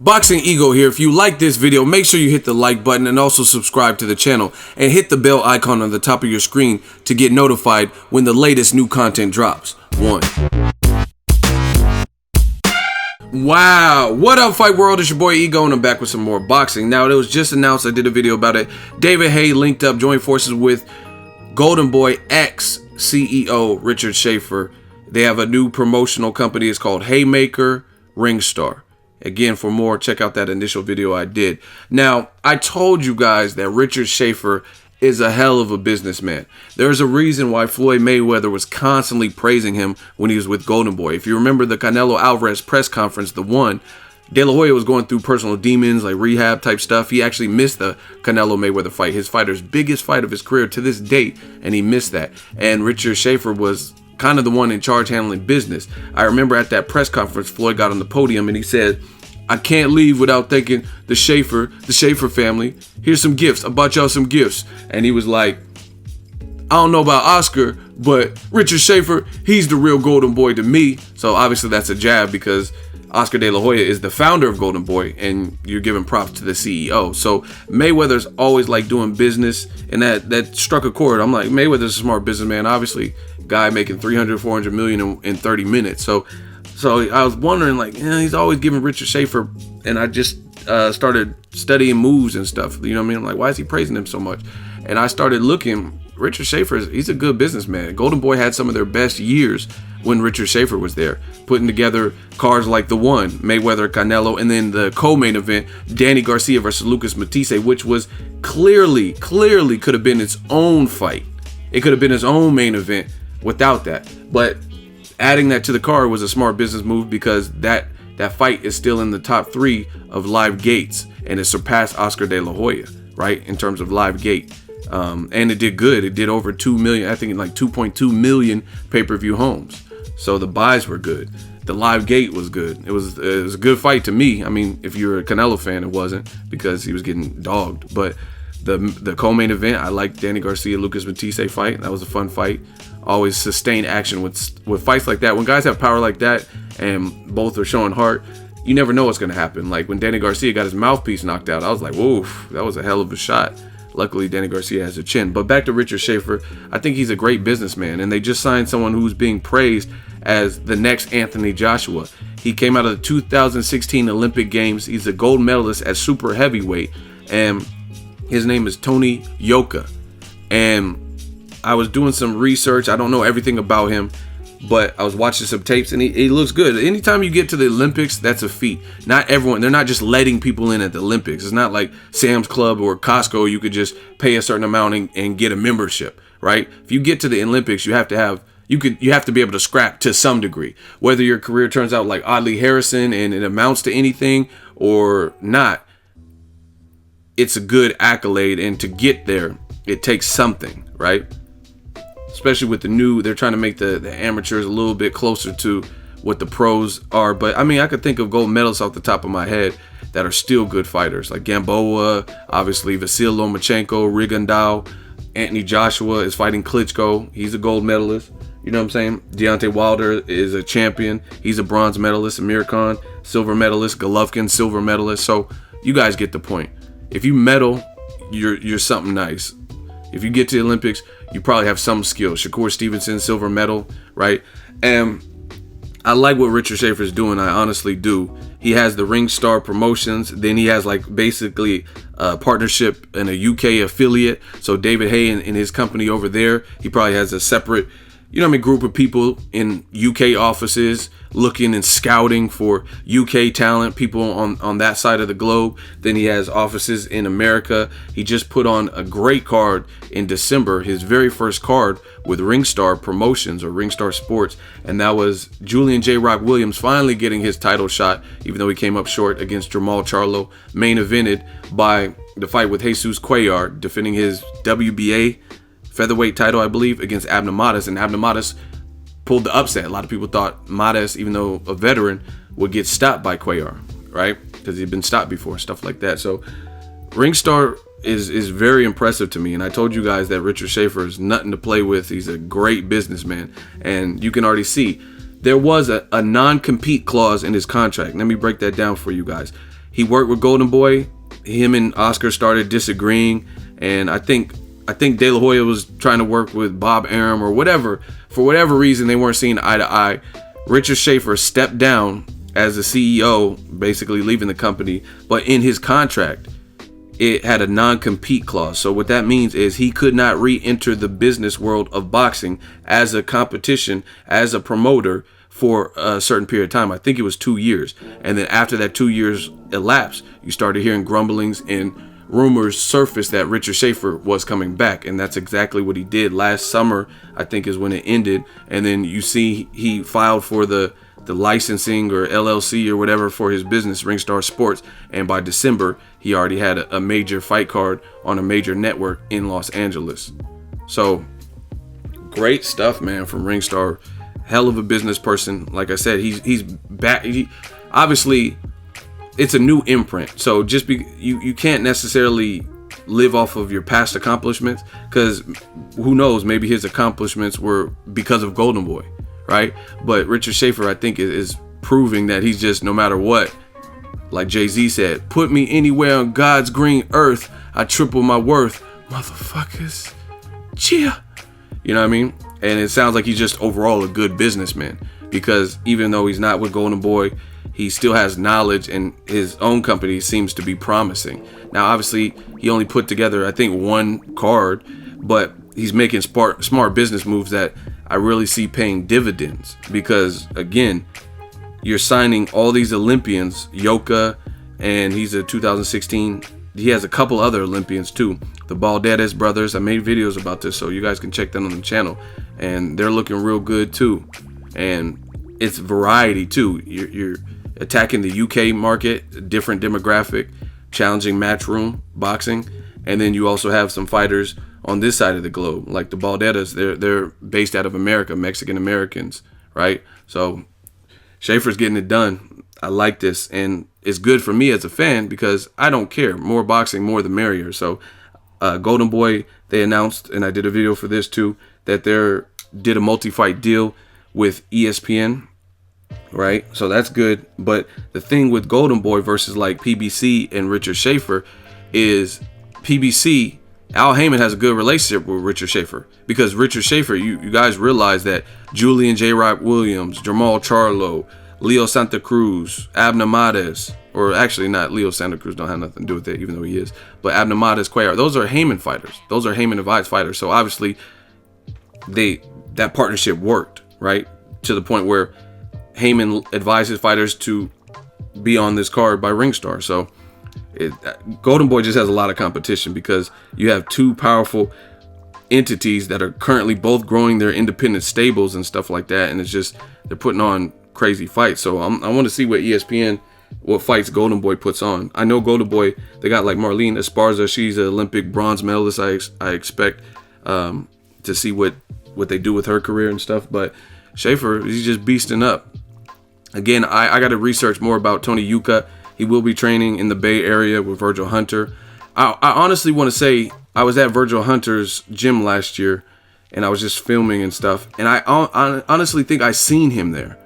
Boxing Ego here. If you like this video, make sure you hit the like button and also subscribe to the channel and hit the bell icon on the top of your screen to get notified when the latest new content drops. Wow, what up Fight World? It's your boy Ego and I'm back with some more boxing. Now it was just announced, I did a video about it. David Haye linked up, joined forces with Golden Boy ex-CEO Richard Schaefer. They have a new promotional company. It's called HAYEMAKER, RINGSTAR. Again, for more, check out that initial video I did. Now, I told you guys that Richard Schaefer is a hell of a businessman. There's a reason why Floyd Mayweather was constantly praising him when he was with Golden Boy. If you remember the Canelo Alvarez press conference, the one, De La Hoya was going through personal demons, like rehab type stuff. He actually missed the Canelo Mayweather fight, his fighter's biggest fight of his career to this date, and he missed that. And Richard Schaefer was kind of the one in charge handling business. I remember at that press conference, Floyd got on the podium and he said, "I can't leave without thanking the Schaefer family. Here's some gifts. I bought y'all some gifts." And he was like, "I don't know about Oscar, but Richard Schaefer, he's the real Golden Boy to me." So obviously that's a jab because Oscar De La Hoya is the founder of Golden Boy and you're giving props to the CEO. So Mayweather's always like doing business, and that struck a chord. I'm like, Mayweather's a smart businessman. Obviously, guy making 300, 400 million in 30 minutes. So I was wondering, like, he's always giving Richard Schaefer, and I just started studying moves and stuff. You know what I mean? I'm like, why is he praising him so much? And I started looking. Richard Schaefer, he's a good businessman. Golden Boy had some of their best years when Richard Schaefer was there, putting together cards like the one, Mayweather, Canelo, and then the co-main event, Danny Garcia versus Lucas Matisse, which was clearly could have been its own fight. It could have been his own main event without that. But adding that to the card was a smart business move because that fight is still in the top 3 of live gates, and it surpassed Oscar De La Hoya, right, in terms of live gate. And it did good. It did over 2 million, I think like 2.2 million pay-per-view homes. So the buys were good. The live gate was good. It was a good fight to me. I mean, if you're a Canelo fan, it wasn't because he was getting dogged. But the co-main event, I liked Danny Garcia Lucas Matisse fight. That was a fun fight. Always sustained action with fights like that. When guys have power like that and both are showing heart, you never know what's going to happen. Like when Danny Garcia got his mouthpiece knocked out, I was like, whoa, that was a hell of a shot. Luckily, Danny Garcia has a chin. But back to Richard Schaefer, I think he's a great businessman. And they just signed someone who's being praised as the next Anthony Joshua. He came out of the 2016 Olympic Games. He's a gold medalist at super heavyweight. And his name is Tony Yoka. And I was doing some research. I don't know everything about him, but I was watching some tapes and he looks good. Anytime you get to the Olympics, that's a feat. Not everyone, they're not just letting people in at the Olympics. It's not like Sam's Club or Costco. You could just pay a certain amount and get a membership, right? If you get to the Olympics, you have to be able to scrap to some degree. Whether your career turns out like Audley Harrison and it amounts to anything or not, it's a good accolade. And to get there, it takes something, right? Especially with the new, they're trying to make the amateurs a little bit closer to what the pros are. But I mean, I could think of gold medalists off the top of my head that are still good fighters, like Gamboa, obviously Vasyl Lomachenko, Rigondeaux. Anthony Joshua is fighting Klitschko. He's a gold medalist. You know what I'm saying? Deontay Wilder is a champion. He's a bronze medalist. Amir Khan, silver medalist. Golovkin, silver medalist. So you guys get the point. If you medal, you're something nice. If you get to the Olympics, you probably have some skill. Shakur Stevenson, silver medal, right? And I like what Richard Schaefer is doing. I honestly do. He has the RINGSTAR promotions. Then he has like basically a partnership in a UK affiliate. So David Haye and his company over there, he probably has a separate, group of people in UK offices looking and scouting for UK talent, people on that side of the globe. Then he has offices in America. He just put on a great card in December, his very first card with RINGSTAR Promotions or RINGSTAR Sports, and that was Julian J. Rock Williams finally getting his title shot, even though he came up short against Jermall Charlo, main evented by the fight with Jesus Cuellar, defending his WBA featherweight title, I believe, against Abner Mares, and Abner Mares pulled the upset. A lot of people thought Mares, even though a veteran, would get stopped by Cuellar, right? Because he'd been stopped before, stuff like that. So RINGSTAR is very impressive to me, and I told you guys that Richard Schaefer is nothing to play with. He's a great businessman, and you can already see there was a non-compete clause in his contract. Let me break that down for you guys. he worked with Golden Boy. Him and Oscar started disagreeing, and I think De La Hoya was trying to work with Bob Arum or whatever. For whatever reason, they weren't seeing eye to eye. Richard Schaefer stepped down as the CEO, basically leaving the company, but in his contract, it had a non-compete clause. So what that means is he could not re-enter the business world of boxing as a competition, as a promoter for a certain period of time. I think it was 2 years. And then after that 2 years elapsed, you started hearing grumblings and rumors surfaced that Richard Schaefer was coming back. And that's exactly what he did. Last summer, I think, is when it ended. And then you see he filed for the licensing or LLC or whatever for his business, RINGSTAR Sports, and by December he already had a major fight card on a major network in Los Angeles. So great stuff, man, from RINGSTAR. Hell of a business person. Like I said, he's back. Obviously it's a new imprint, so just you can't necessarily live off of your past accomplishments, because who knows, maybe his accomplishments were because of Golden Boy, right? But Richard Schaefer, I think, is proving that he's just, no matter what, like Jay-Z said, put me anywhere on God's green earth, I triple my worth, motherfuckers. Cheer. You know what I mean? And it sounds like he's just overall a good businessman, because even though he's not with Golden Boy, he still has knowledge, and his own company seems to be promising. Now, obviously, he only put together, I think, one card, but he's making smart business moves that I really see paying dividends, because, again, you're signing all these Olympians, Yoka, and he's a 2016. He has a couple other Olympians too. The Medalist brothers. I made videos about this, so you guys can check them on the channel, and they're looking real good too. And it's variety too. You're attacking the UK market, different demographic, challenging matchroom boxing, and then you also have some fighters on this side of the globe, like the Balderas. They're based out of America, Mexican Americans, right? So Schaefer's getting it done. I like this, and it's good for me as a fan, because I don't care. More boxing, more the merrier. So Golden Boy, they announced, and I did a video for this too, that they did a multi-fight deal with ESPN, right? So that's good. But the thing with Golden Boy versus like PBC and Richard Schaefer is PBC, Al Haymon has a good relationship with Richard Schaefer, because Richard Schaefer, you guys realize that Julian J. Rock Williams, Jamal Charlo, Leo Santa Cruz, Abner Mares, or actually not, Leo Santa Cruz don't have nothing to do with it, even though he is, but Abner Mares, Cuellar, those are Haymon fighters. Those are Haymon advised fighters. So obviously that partnership worked, right? To the point where Haymon advises fighters to be on this card by RINGSTAR. So Golden Boy just has a lot of competition, because you have two powerful entities that are currently both growing their independent stables and stuff like that, and it's just, they're putting on crazy fights. So I want to see what ESPN, what fights Golden Boy puts on. I know Golden Boy, they got like Marlene Esparza. She's an Olympic bronze medalist. I expect to see what they do with her career and stuff. But Schaefer, he's just beasting up. Again, I got to research more about Tony Yoka. He will be training in the Bay Area with Virgil Hunter. I honestly want to say, I was at Virgil Hunter's gym last year, and I was just filming and stuff, and I honestly think I seen him there.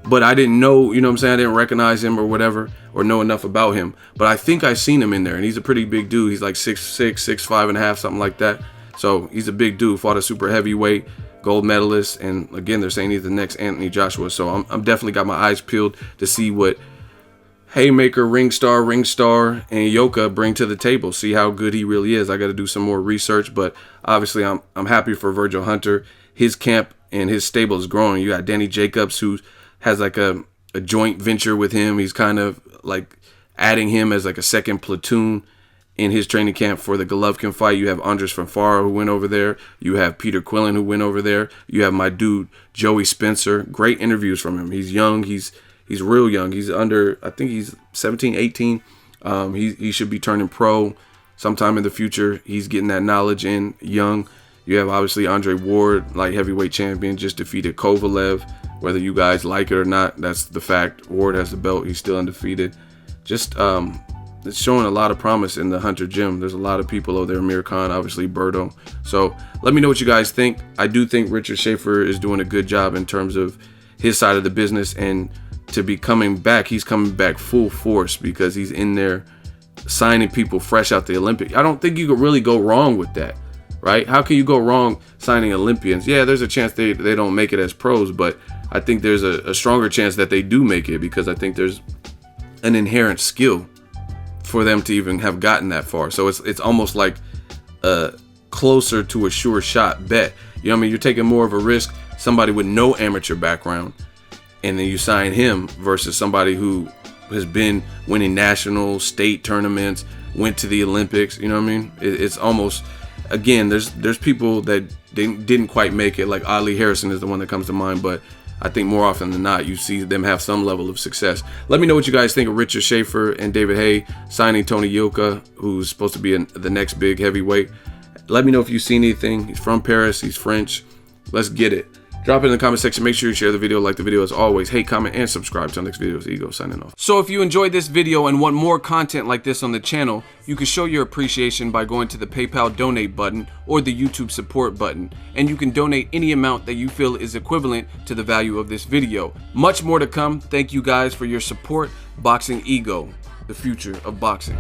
But I didn't know, you know what I'm saying? I didn't recognize him or whatever, or know enough about him. But I think I seen him in there, and he's a pretty big dude. He's like 6'6", 6'5.5", something like that. So he's a big dude, fought a super heavyweight, gold medalist. And again, they're saying he's the next Anthony Joshua. So I'm definitely got my eyes peeled to see what HAYEMAKER, RINGSTAR, and Yoka bring to the table. See how good he really is. I got to do some more research, but obviously I'm happy for Virgil Hunter. His camp and his stable is growing. You got Danny Jacobs, who has like a joint venture with him. He's kind of like adding him as like a second platoon in his training camp for the Golovkin fight. You have Andres Fanfara, who went over there. You have Peter Quillen, who went over there. You have my dude Joey Spencer. Great interviews from him. He's young. He's real young. He's under, I think he's 17, 18. He should be turning pro sometime in the future. He's getting that knowledge in young. You have obviously Andre Ward, light heavyweight champion, just defeated Kovalev. Whether you guys like it or not, that's the fact. Ward has the belt. He's still undefeated. Just it's showing a lot of promise in the Hunter gym. There's a lot of people over there. Amir Khan, obviously Berto. So let me know what you guys think. I do think Richard Schaefer is doing a good job in terms of his side of the business and to be coming back. He's coming back full force because he's in there signing people fresh out the Olympics. I don't think you could really go wrong with that, right? How can you go wrong signing Olympians? Yeah, there's a chance they don't make it as pros, but I think there's a stronger chance that they do make it, because I think there's an inherent skill for them to even have gotten that far. So it's almost like closer to a sure shot bet. You know what I mean? You're taking more of a risk, somebody with no amateur background, and then you sign him versus somebody who has been winning national, state tournaments, went to the Olympics. You know what I mean? It's almost, again, there's people that didn't quite make it, like Ali Harrison is the one that comes to mind, but I think more often than not, you see them have some level of success. Let me know what you guys think of Richard Schaefer and David Haye signing Tony Yoka, who's supposed to be the next big heavyweight. Let me know if you've seen anything. He's from Paris. He's French. Let's get it. Drop it in the comment section. Make sure you share the video, like the video as always. Hate, comment, and subscribe. Till next video, it's Ego signing off. So if you enjoyed this video and want more content like this on the channel, you can show your appreciation by going to the PayPal donate button or the YouTube support button. And you can donate any amount that you feel is equivalent to the value of this video. Much more to come. Thank you guys for your support. Boxing Ego, the future of boxing.